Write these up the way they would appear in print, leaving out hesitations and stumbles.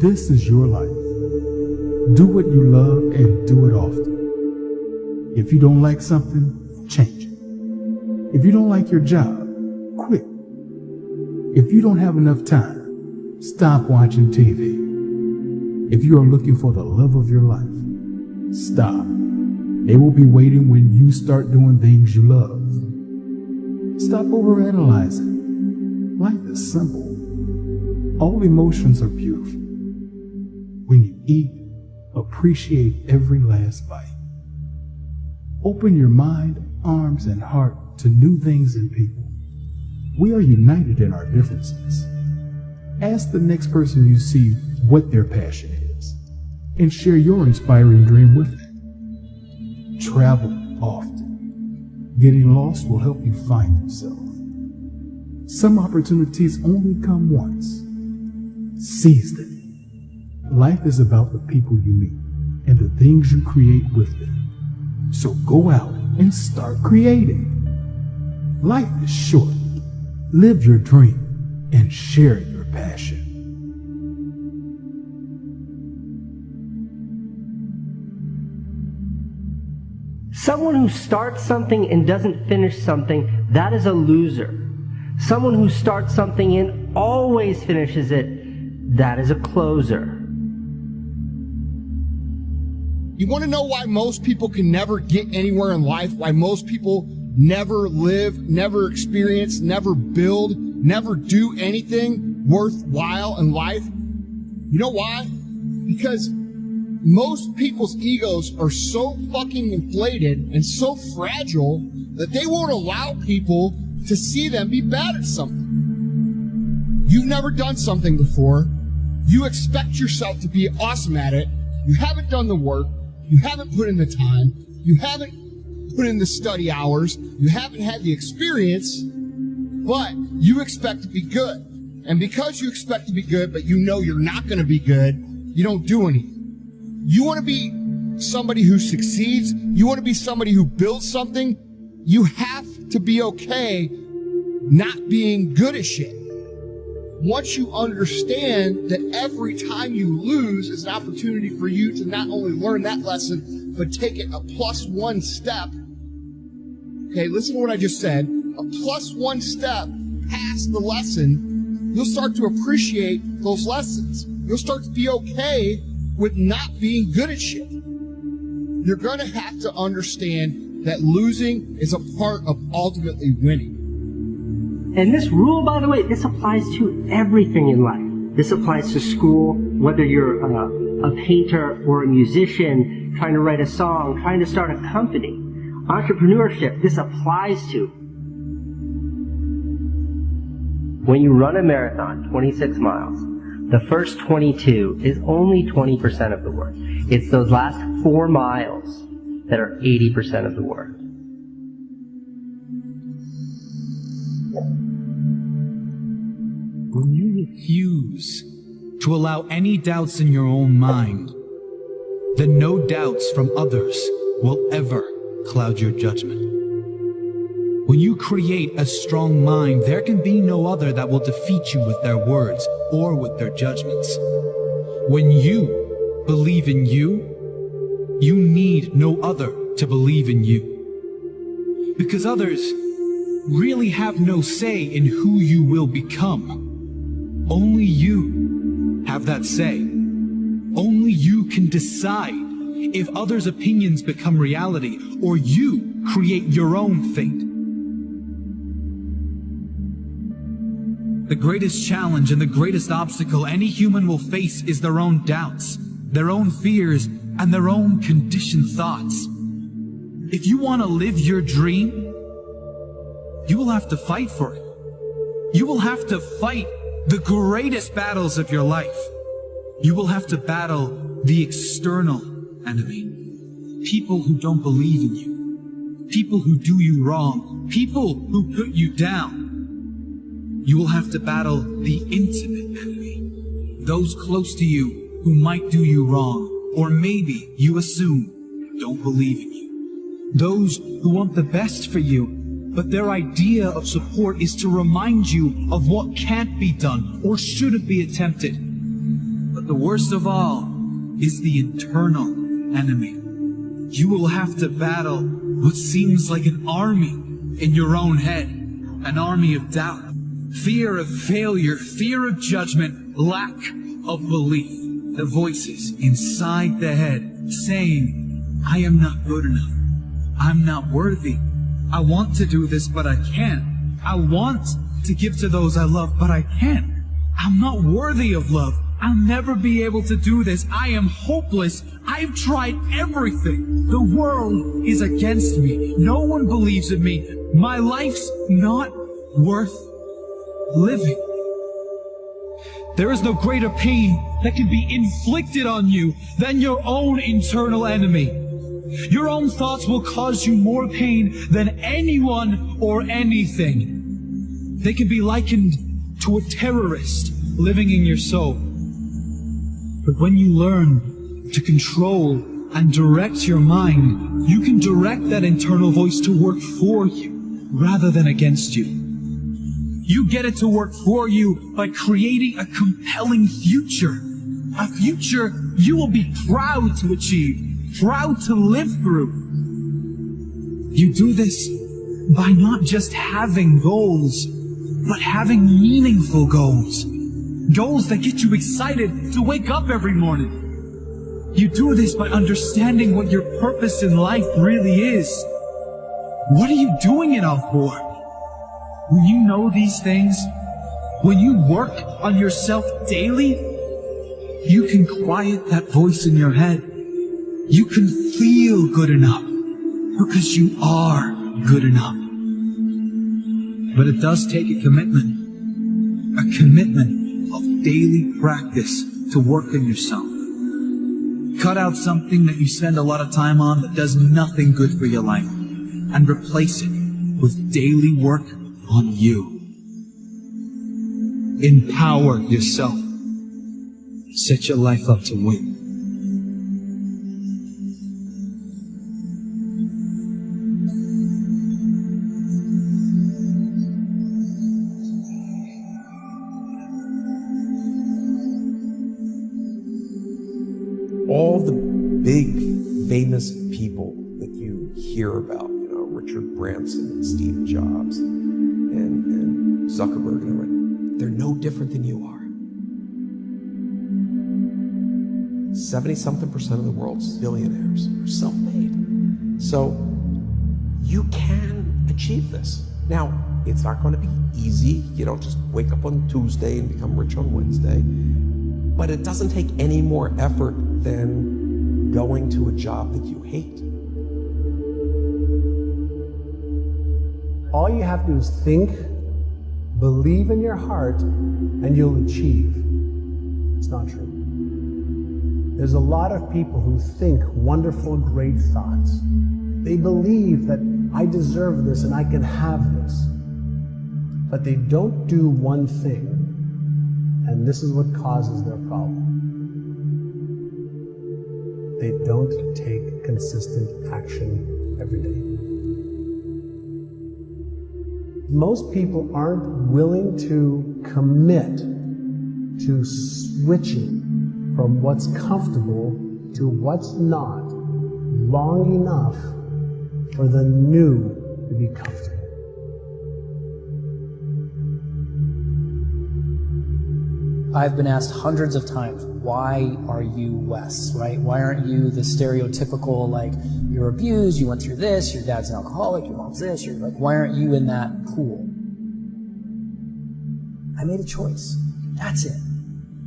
This is your life. Do what you love and do it often. If you don't like something, change it. If you don't like your job, quit. If you don't have enough time, stop watching TV. If you are looking for the love of your life, stop. They will be waiting when you start doing things you love. Stop overanalyzing. Life is simple. All emotions are beautiful. When you eat, appreciate every last bite. Open your mind, arms, and heart to new things and people. We are united in our differences. Ask the next person you see what their passion is, and share your inspiring dream with them. Travel often. Getting lost will help you find yourself. Some opportunities only come once. Seize them. Life is about the people you meet and the things you create with them. So go out and start creating. Life is short. Live your dream and share your passion. Someone who starts something and doesn't finish something, that is a loser. Someone who starts something and always finishes it, that is a closer. You want to know why most people can never get anywhere in life? Why most people never live, never experience, never build, never do anything worthwhile in life? You know why? Because most people's egos are so fucking inflated and so fragile that they won't allow people to see them be bad at something. You've never done something before. You expect yourself to be awesome at it. You haven't done the work. You haven't put in the time. You haven't put in the study hours. You haven't had the experience, but you expect to be good. And because you expect to be good, but you know you're not going to be good, you don't do anything. You want to be somebody who succeeds. You want to be somebody who builds something. You have to be okay not being good at shit. Once you understand that every time you lose is an opportunity for you to not only learn that lesson, but take it a +1 step. Okay, listen to what I just said. A +1 step past the lesson, you'll start to appreciate those lessons. You'll start to be okay with not being good at shit. You're going to have to understand that losing is a part of ultimately winning. And this rule, by the way, this applies to everything in life. This applies to school, whether you're a painter or a musician, trying to write a song, trying to start a company. Entrepreneurship, this applies to. When you run a marathon, 26 miles, the first 22 is only 20% of the work. It's those last 4 miles that are 80% of the work. When you refuse to allow any doubts in your own mind, then no doubts from others will ever cloud your judgment. When you create a strong mind, there can be no other that will defeat you with their words or with their judgments. When you believe in you, you need no other to believe in you. Because others really have no say in who you will become. Only you have that say. Only you can decide if others' opinions become reality or you create your own fate. The greatest challenge and the greatest obstacle any human will face is their own doubts, their own fears, and their own conditioned thoughts. If you want to live your dream, you will have to fight for it. You will have to fight the greatest battles of your life. You will have to battle the external enemy. People who don't believe in you. People who do you wrong. People who put you down. You will have to battle the intimate enemy. Those close to you who might do you wrong, or maybe you assume don't believe in you. Those who want the best for you, but their idea of support is to remind you of what can't be done or shouldn't be attempted. But But the worst of all is the internal enemy. You will have to battle what seems like an army in your own head, an army of doubt, fear of failure, fear of judgment, lack of belief. The voices inside the head saying, I am not good enough. I'm not worthy. I want to do this, but I can't. I want to give to those I love, but I can't. I'm not worthy of love. I'll never be able to do this. I am hopeless. I've tried everything. The world is against me. No one believes in me. My life's not worth living. There is no greater pain that can be inflicted on you than your own internal enemy. Your own thoughts will cause you more pain than anyone or anything. They can be likened to a terrorist living in your soul. But when you learn to control and direct your mind, you can direct that internal voice to work for you rather than against you. You get it to work for you by creating a compelling future. A future you will be proud to achieve, proud to live through. You do this by not just having goals, but having meaningful goals. Goals that get you excited to wake up every morning. You do this by understanding what your purpose in life really is. What are you doing it all for? When you know these things, when you work on yourself daily, you can quiet that voice in your head. You can feel good enough because you are good enough. But it does take a commitment of daily practice to work on yourself. Cut out something that you spend a lot of time on that does nothing good for your life and replace it with daily work on you. Empower yourself. Set your life up to win. All the big famous people that you hear about, Richard Branson and Steve Jobs and Zuckerberg and everyone, they're no different than you are. 70-something% of the world's billionaires are self-made. So you can achieve this. Now, it's not going to be easy. You don't just wake up on Tuesday and become rich on Wednesday. But it doesn't take any more effort than going to a job that you hate. All you have to do is think, believe in your heart, and you'll achieve. It's not true. There's a lot of people who think wonderful, great thoughts. They believe that I deserve this and I can have this. But they don't do one thing, and this is what causes their problem. They don't take consistent action every day. Most people aren't willing to commit to switching from what's comfortable to what's not long enough for the new to be comfortable. I've been asked hundreds of times, why are you Wes, right? Why aren't you the stereotypical, like, you're abused, you went through this, your dad's an alcoholic, your mom's this, you're like, why aren't you in that pool? I made a choice. That's it.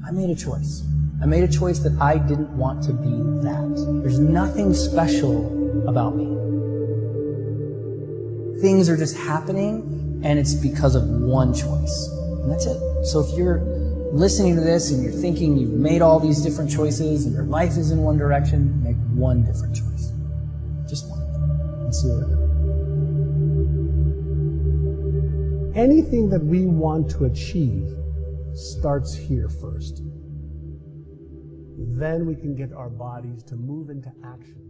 I made a choice. I made a choice that I didn't want to be that. There's nothing special about me. Things are just happening, and it's because of one choice. And that's it. So if you're listening to this and you're thinking you've made all these different choices and your life is in one direction, make one different choice. Just one. And see what it does. Anything that we want to achieve starts here first. Then we can get our bodies to move into action.